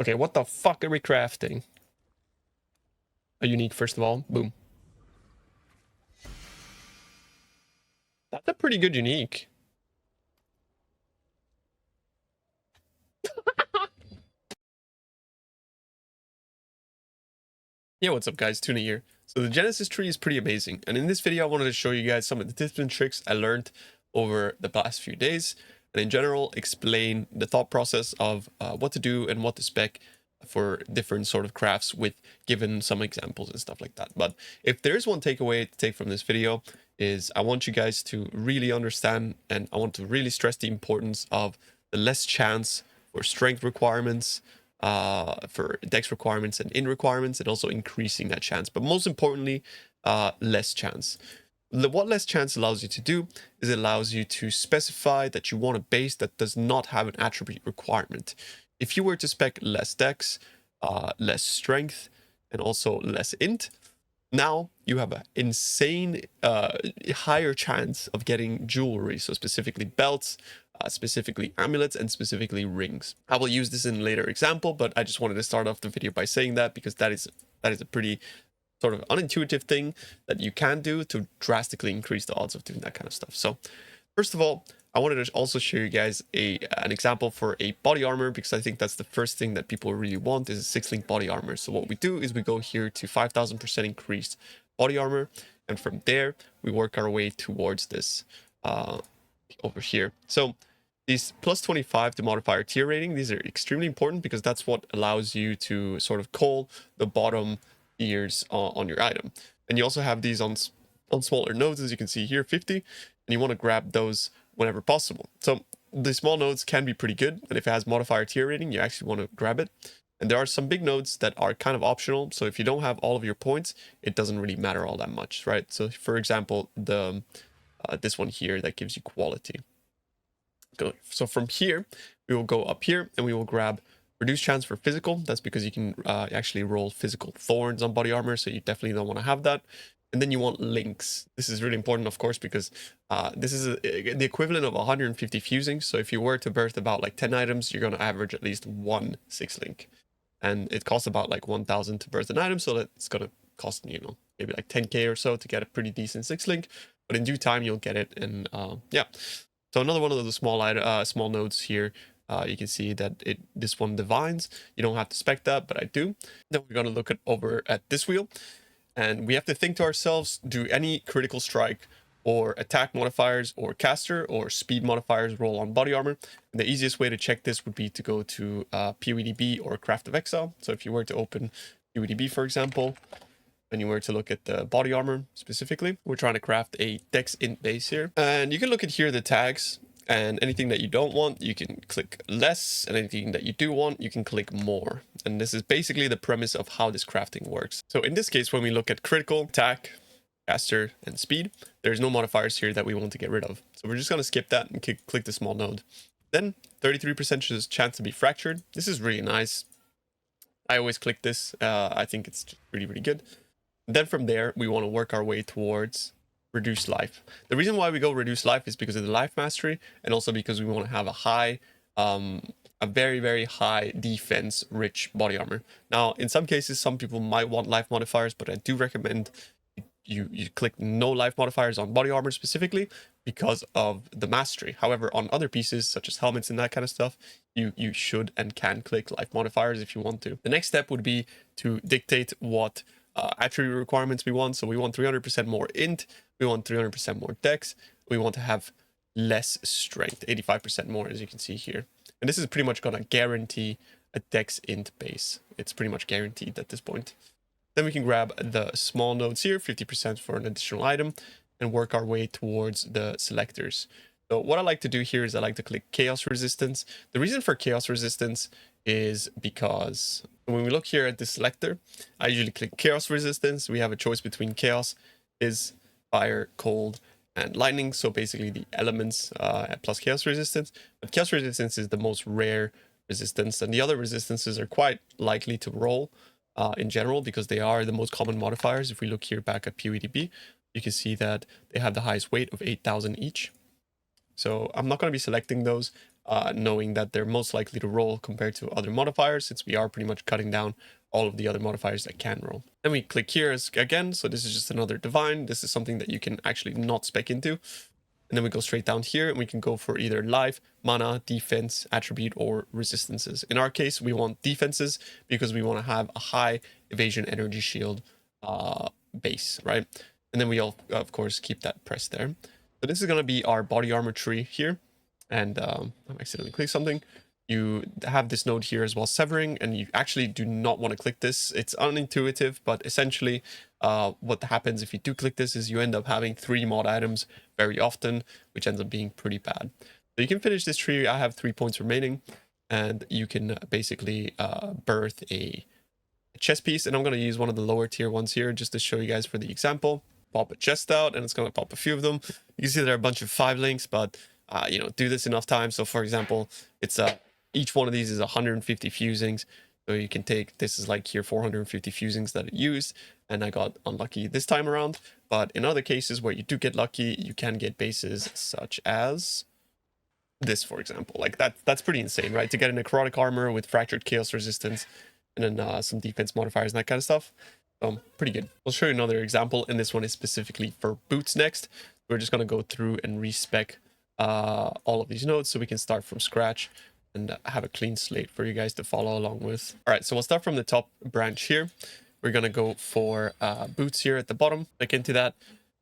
Okay, what the fuck are we crafting? A unique, first of all. Boom. That's a pretty good unique. Yeah, what's up guys? Tuna here. So the Genesis tree is pretty amazing. And in this video, I wanted to show you guys some of the tips and tricks I learned over the past few days. And in general, explain the thought process of what to do and what to spec for different sort of crafts with given some examples and stuff like that. But if there's one takeaway to take from this video is I want you guys to really understand and I want to really stress the importance of the less chance for strength requirements, for dex requirements and in requirements, and also increasing that chance. But most importantly, less chance. What less chance allows you to do is it allows you to specify that you want a base that does not have an attribute requirement. If you were to spec less dex, less strength, and also less int, now you have an insane higher chance of getting jewelry, so specifically belts, specifically amulets, and specifically rings. I will use this in a later example, but I just wanted to start off the video by saying that because that is a pretty sort of unintuitive thing that you can do to drastically increase the odds of doing that kind of stuff. So first of all, I wanted to also show you guys an example for a body armor, because I think that's the first thing that people really want is a 6-link body armor. So what we do is we go here to 5,000% increased body armor, and from there we work our way towards this over here. So these plus 25 to modifier tier rating, these are extremely important because that's what allows you to sort of call the bottom tiers on your item. And you also have these on smaller nodes, as you can see here, 50, and you want to grab those whenever possible. So the small nodes can be pretty good, and if it has modifier tier rating, you actually want to grab it. And there are some big nodes that are kind of optional, so if you don't have all of your points, it doesn't really matter all that much, right? So for example, the this one here that gives you quality. So from here, we will go up here and we will grab reduced chance for physical. That's because you can actually roll physical thorns on body armor, so you definitely don't want to have that. And then you want links. This is really important, of course, because this is the equivalent of 150 fusing. So if you were to birth about like 10 items, you're going to average at least one 6-link. And it costs about like 1,000 to birth an item, so that it's going to cost, you know, maybe like 10k or so to get a pretty decent 6-link. But in due time, you'll get it. And yeah. So another one of the small nodes here. You can see that this one divines. You don't have to spec that, but I do. Then we're going to look over at this wheel. And we have to think to ourselves, do any critical strike or attack modifiers or caster or speed modifiers roll on body armor? And the easiest way to check this would be to go to PoE or Craft of Exile. So if you were to open PoE, for example, and you were to look at the body armor specifically, we're trying to craft a dex int base here. And you can look at here the tags, and anything that you don't want, you can click less, and anything that you do want, you can click more. And this is basically the premise of how this crafting works. So in this case, when we look at critical, attack, caster, and speed, there's no modifiers here that we want to get rid of. So we're just going to skip that and click the small node. Then 33% chance to be fractured. This is really nice. I always click this. I think it's really, really good. Then from there, we want to work our way towards reduced life. The reason why we go reduced life is because of the life mastery, and also because we want to have a high, a very, very high defense rich body armor. Now, in some cases, some people might want life modifiers, but I do recommend you click no life modifiers on body armor specifically because of the mastery. However, on other pieces such as helmets and that kind of stuff, you should and can click life modifiers if you want to. The next step would be to dictate what attribute requirements we want. So we want 300% more int, we want 300% more dex, we want to have less strength, 85% more, as you can see here. And this is pretty much going to guarantee a dex int base. It's pretty much guaranteed at this point. Then we can grab the small nodes here, 50% for an additional item, and work our way towards the selectors. So what I like to do here is I like to click chaos resistance. The reason for chaos resistance is because when we look here at the selector, I usually click chaos resistance. We have a choice between chaos, is fire, cold, and lightning. So basically the elements plus chaos resistance. But chaos resistance is the most rare resistance, and the other resistances are quite likely to roll in general because they are the most common modifiers. If we look here back at PoE, you can see that they have the highest weight of 8,000 each. So I'm not going to be selecting those. knowing that they're most likely to roll compared to other modifiers, since we are pretty much cutting down all of the other modifiers that can roll. Then we click here again, so this is just another divine. This is something that you can actually not spec into. And then we go straight down here and we can go for either life, mana, defense, attribute, or resistances. In our case, we want defenses because we want to have a high evasion energy shield base, right? And then we all, of course, keep that pressed there. So this is going to be our body armor tree here. And I accidentally clicked something. You have this node here as well, severing, and you actually do not want to click this. It's unintuitive, but essentially what happens if you do click this is you end up having 3 mod items very often, which ends up being pretty bad. So you can finish this tree. I have 3 points remaining, and you can basically birth a chest piece, and I'm going to use one of the lower tier ones here just to show you guys for the example. Pop a chest out, and it's going to pop a few of them. You can see there are a bunch of 5 links, but you know, do this enough times. So for example, it's each one of these is 150 fusings. So you can take, this is like here 450 fusings that it used, and I got unlucky this time around. But in other cases where you do get lucky, you can get bases such as this, for example. Like that's pretty insane, right? To get a necrotic armor with fractured chaos resistance, and then some defense modifiers and that kind of stuff. Pretty good. I'll show you another example, and this one is specifically for boots next. We're just going to go through and respec all of these nodes so we can start from scratch and have a clean slate for you guys to follow along with. All right, so we'll start from the top branch here. We're going to go for boots here at the bottom. Click into that.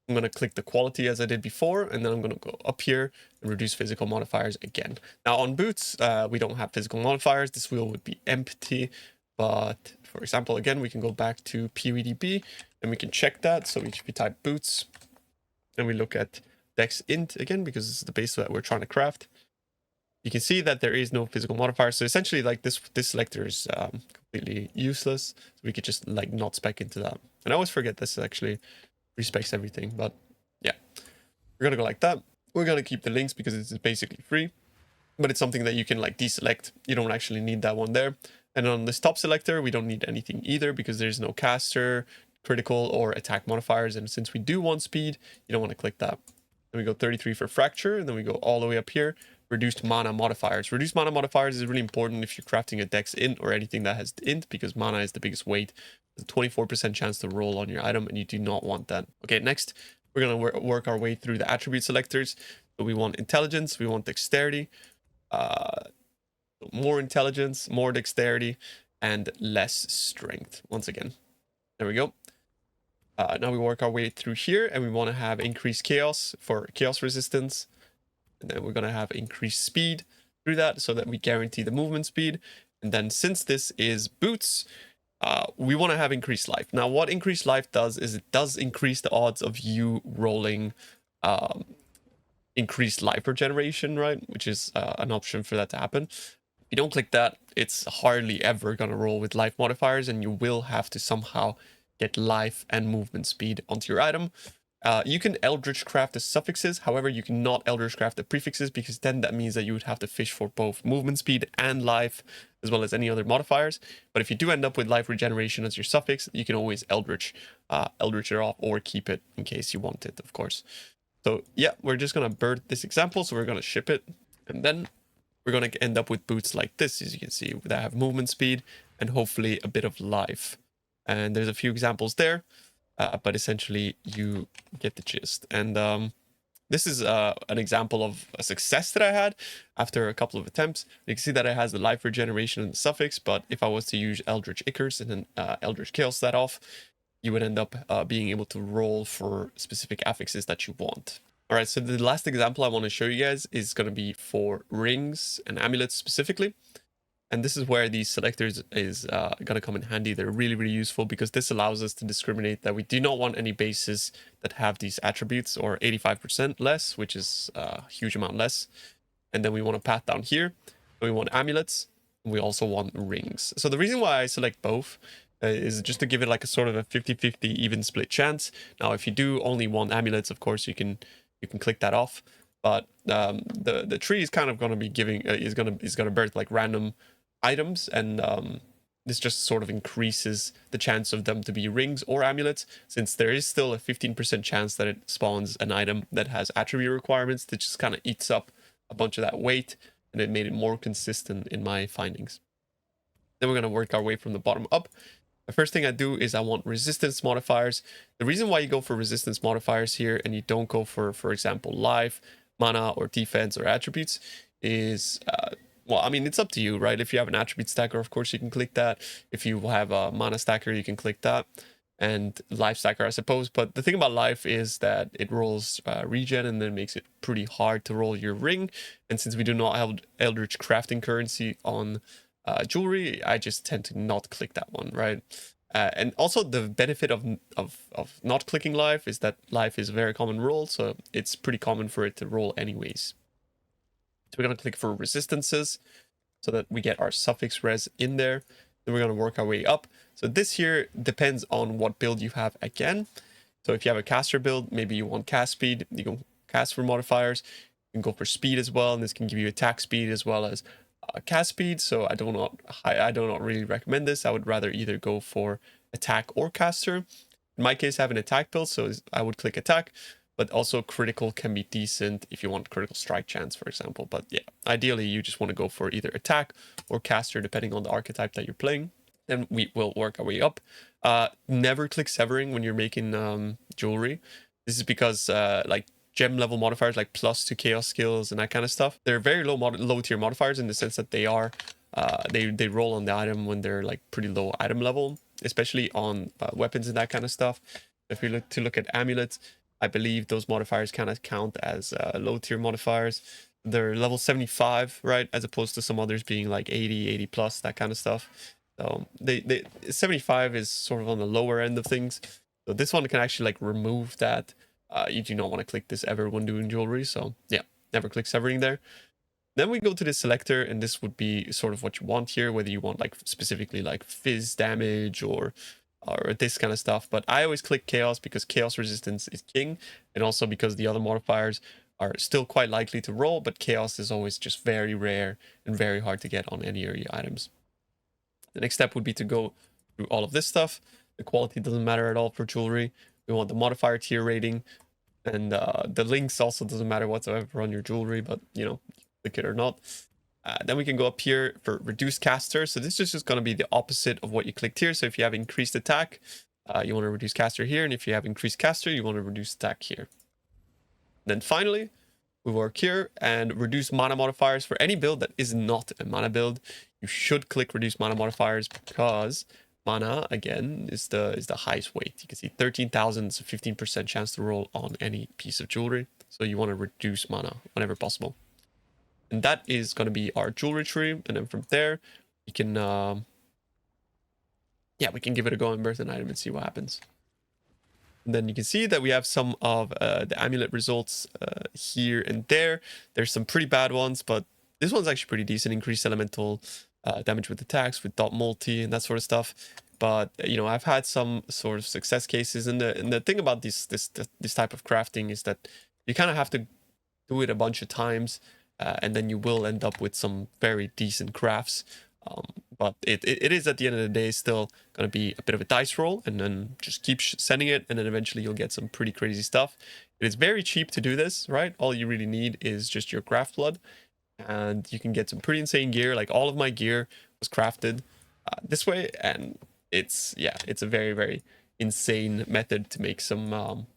I'm going to click the quality as I did before, and then I'm going to go up here and reduce physical modifiers again. Now on boots, we don't have physical modifiers. This wheel would be empty. But for example, again, we can go back to PoE and we can check that. So if we type boots and we look at dex int again, because this is the base that we're trying to craft, you can see that there is no physical modifier. So essentially, like this selector is completely useless. So we could just like not spec into that. And I always forget this actually respecs everything, but yeah, we're gonna go like that. We're gonna keep the links because it's basically free, but it's something that you can like deselect. You don't actually need that one there. And on this top selector, we don't need anything either because there's no caster, critical, or attack modifiers. And since we do want speed, you don't want to click that. Then we go 33 for fracture, and then we go all the way up here, reduced mana modifiers. Reduced mana modifiers is really important if you're crafting a dex int or anything that has int, because mana is the biggest weight. There's a 24% chance to roll on your item, and you do not want that. Okay, next, we're going to work our way through the attribute selectors. So we want intelligence, we want dexterity, more intelligence, more dexterity, and less strength. Once again, there we go. Now we work our way through here, and we want to have increased chaos for chaos resistance, and then we're going to have increased speed through that so that we guarantee the movement speed. And then since this is boots, we want to have increased life. Now what increased life does is it does increase the odds of you rolling increased life regeneration, right? Which is an option for that to happen. If you don't click that, it's hardly ever going to roll with life modifiers, and you will have to somehow get life and movement speed onto your item. You can Eldritch craft the suffixes, however, you cannot Eldritch craft the prefixes, because then that means that you would have to fish for both movement speed and life, as well as any other modifiers. But if you do end up with life regeneration as your suffix, you can always Eldritch it off, or keep it in case you want it, of course. So yeah, we're just going to birth this example, so we're going to ship it, and then we're going to end up with boots like this, as you can see, that have movement speed and hopefully a bit of life. And there's a few examples there, but essentially you get the gist. And this is an example of a success that I had after a couple of attempts. You can see that it has the life regeneration and the suffix, but if I was to use Eldritch Icarus and then Eldritch Chaos that off, you would end up being able to roll for specific affixes that you want. All right, so the last example I want to show you guys is going to be for rings and amulets specifically. And this is where these selectors is going to come in handy. They're really, really useful because this allows us to discriminate that we do not want any bases that have these attributes or 85% less, which is a huge amount less. And then we want a path down here. We want amulets, and we also want rings. So the reason why I select both is just to give it like a sort of a 50-50 even split chance. Now, if you do only want amulets, of course, you can click that off. But the tree is kind of going to be giving is going to birth like random items, and this just sort of increases the chance of them to be rings or amulets, since there is still a 15% chance that it spawns an item that has attribute requirements that just kind of eats up a bunch of that weight, and it made it more consistent in my findings. Then we're going to work our way from the bottom up. The first thing I do is I want resistance modifiers. The reason why you go for resistance modifiers here and you don't go for example, life, mana, or defense or attributes is, well, I mean, it's up to you, right? If you have an attribute stacker, of course, you can click that. If you have a mana stacker, you can click that. And life stacker, I suppose. But the thing about life is that it rolls regen and then makes it pretty hard to roll your ring. And since we do not have Eldritch crafting currency on jewelry, I just tend to not click that one, right? And also the benefit of not clicking life is that life is a very common roll, so it's pretty common for it to roll anyways. So we're going to click for resistances so that we get our suffix res in there. Then we're going to work our way up. So this here depends on what build you have again. So if you have a caster build, maybe you want cast speed, you can cast for modifiers. You can go for speed as well, and this can give you attack speed as well as cast speed. So I do not really recommend this. I would rather either go for attack or caster. In my case, I have an attack build, so I would click attack, but also critical can be decent if you want critical strike chance, for example. But yeah, ideally you just want to go for either attack or caster, depending on the archetype that you're playing. Then we will work our way up. Never click severing when you're making jewelry. This is because like gem level modifiers like plus to chaos skills and that kind of stuff, they're very low tier modifiers in the sense that they are they roll on the item when they're like pretty low item level, especially on weapons and that kind of stuff. If we look at amulets, I believe those modifiers kind of count as low tier modifiers. They're level 75, right, as opposed to some others being like 80 plus, that kind of stuff. So they 75 is sort of on the lower end of things. So this one can actually like remove that. You do not want to click this ever when doing jewelry. So yeah, never click severing there. Then we go to the selector, and this would be sort of what you want here, whether you want like specifically like fizz damage or this kind of stuff. But I always click chaos because chaos resistance is king, and also because the other modifiers are still quite likely to roll, but chaos is always just very rare and very hard to get on any area items. The next step would be to go through all of this stuff. The quality doesn't matter at all for jewelry. We want the modifier tier rating, and the links also doesn't matter whatsoever on your jewelry, but you know, click it or not. Then we can go up here for reduced caster. So this is just going to be the opposite of what you clicked here. So if you have increased attack, you want to reduce caster here, and if you have increased caster, you want to reduce attack here. Then finally, we work here and reduce mana modifiers for any build that is not a mana build. You should click reduce mana modifiers because mana, again, is the highest weight. You can see 13,000 is a 15% chance to roll on any piece of jewelry. So you want to reduce mana whenever possible. And that is going to be our jewelry tree. And then from there, we can, we can give it a go and birth an item and see what happens. And then you can see that we have some of the amulet results here and there. There's some pretty bad ones, but this one's actually pretty decent. Increased elemental damage with attacks, with dot multi and that sort of stuff. But you know, I've had some sort of success cases, and the thing about this type of crafting is that you kind of have to do it a bunch of times, and then you will end up with some very decent crafts. But it is at the end of the day still going to be a bit of a dice roll, and then just keep sending it, and then eventually you'll get some pretty crazy stuff. It is very cheap to do this, right? All you really need is just your Graft blood, and you can get some pretty insane gear. Like all of my gear was crafted this way, and it's a very, very insane method to make some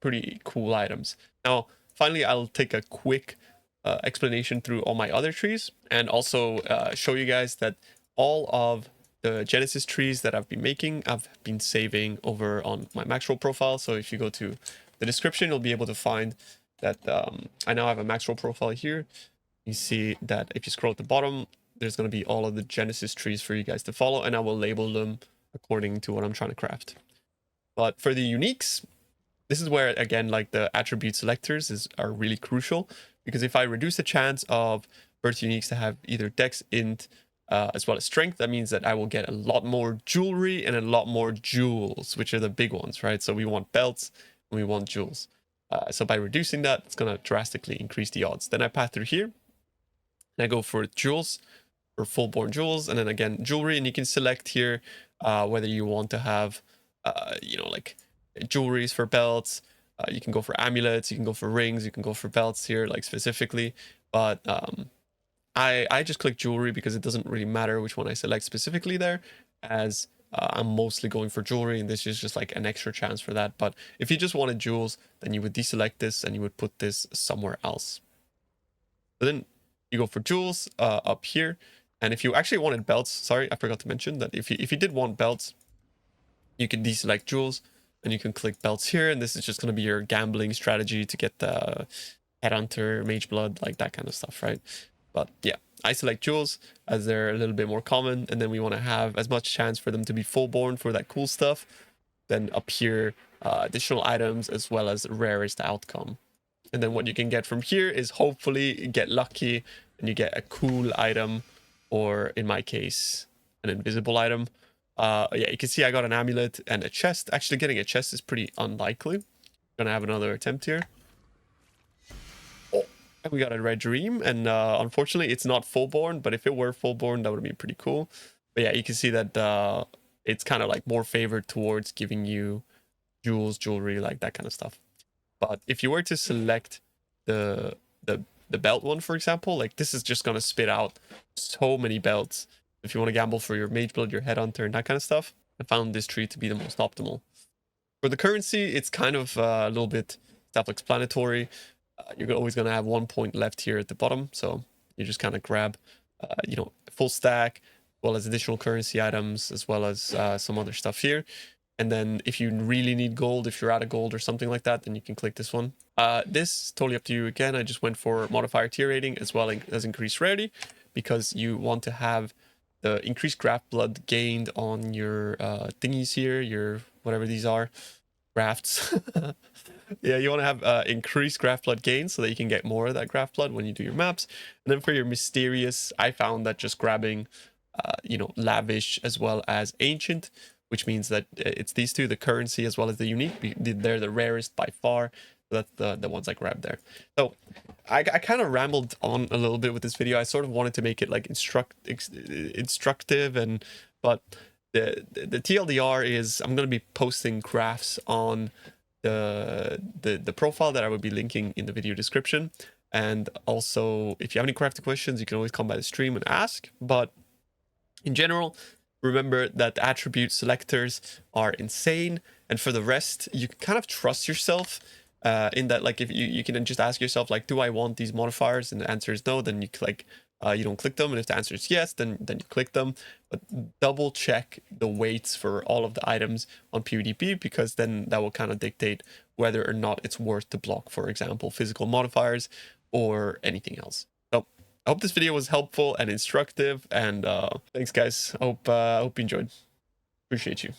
pretty cool items. Now, finally, I'll take a quick explanation through all my other trees, and also show you guys that all of the Genesis trees that I've been making, I've been saving over on my Maxroll profile. So if you go to the description, you'll be able to find that I now have a Maxroll profile here. You see that if you scroll at the bottom, there's going to be all of the Genesis trees for you guys to follow, and I will label them according to what I'm trying to craft. But for the uniques, this is where, again, like the attribute selectors are really crucial, because if I reduce the chance of birth uniques to have either dex, int, as well as strength, that means that I will get a lot more jewelry and a lot more jewels, which are the big ones, right? So we want belts and we want jewels. So by reducing that, it's going to drastically increase the odds. Then I path through here and I go for jewels, or full-born jewels, and then again jewelry, and you can select here whether you want to have you know, like jewelries for belts. You can go for amulets, you can go for rings, you can go for belts here, like specifically. But I just click jewelry because it doesn't really matter which one I select specifically there, as I'm mostly going for jewelry, and this is just like an extra chance for that. But if you just wanted jewels, then you would deselect this and you would put this somewhere else. So then you go for jewels up here. And if you actually wanted belts, sorry, I forgot to mention that if you did want belts, you can deselect jewels and you can click belts here. And this is just going to be your gambling strategy to get the headhunter, mage blood, like that kind of stuff, right? But yeah, I select jewels as they're a little bit more common, and then we want to have as much chance for them to be full-born for that cool stuff. Then up here, additional items as well as rarest outcome. And then what you can get from here is hopefully get lucky and you get a cool item, or in my case, an invisible item. Yeah, you can see I got an amulet and a chest. Actually, getting a chest is pretty unlikely. Gonna have another attempt here. We got a red dream, and unfortunately it's not full-born, but if it were full-born, that would be pretty cool. But yeah, you can see that it's kind of like more favored towards giving you jewels, jewelry, like that kind of stuff. But if you were to select the the belt one, for example, like this is just gonna spit out so many belts. If you want to gamble for your mage blood, your headhunter, and that kind of stuff, I found this tree to be the most optimal. For the currency, it's kind of a little bit self-explanatory. You're always going to have 1 point left here at the bottom, so you just kind of grab, full stack, as well as additional currency items, as well as some other stuff here. And then if you really need gold, if you're out of gold or something like that, then you can click this one. This is totally up to you again. I just went for modifier tier rating as well as increased rarity, because you want to have the increased graft blood gained on your thingies here, your whatever these are, grafts. Yeah, you want to have increased graft blood gain so that you can get more of that graft blood when you do your maps. And then for your mysterious, I found that just grabbing, lavish as well as ancient, which means that it's these two, the currency as well as the unique. They're the rarest by far. So that's the ones I grabbed there. So I kind of rambled on a little bit with this video. I sort of wanted to make it like instructive, but the TLDR is I'm going to be posting crafts on the profile that I will be linking in the video description. And also, if you have any crafting questions, you can always come by the stream and ask. But in general, remember that the attribute selectors are insane. And for the rest, you can kind of trust yourself in that, like, if you can just ask yourself, like, do I want these modifiers? And the answer is no, then you click, you don't click them. And if the answer is yes, then you click them. But double check the weights for all of the items on PvDP, because then that will kind of dictate whether or not it's worth to block, for example, physical modifiers or anything else. So I hope this video was helpful and instructive, and thanks guys. I hope you enjoyed. Appreciate you.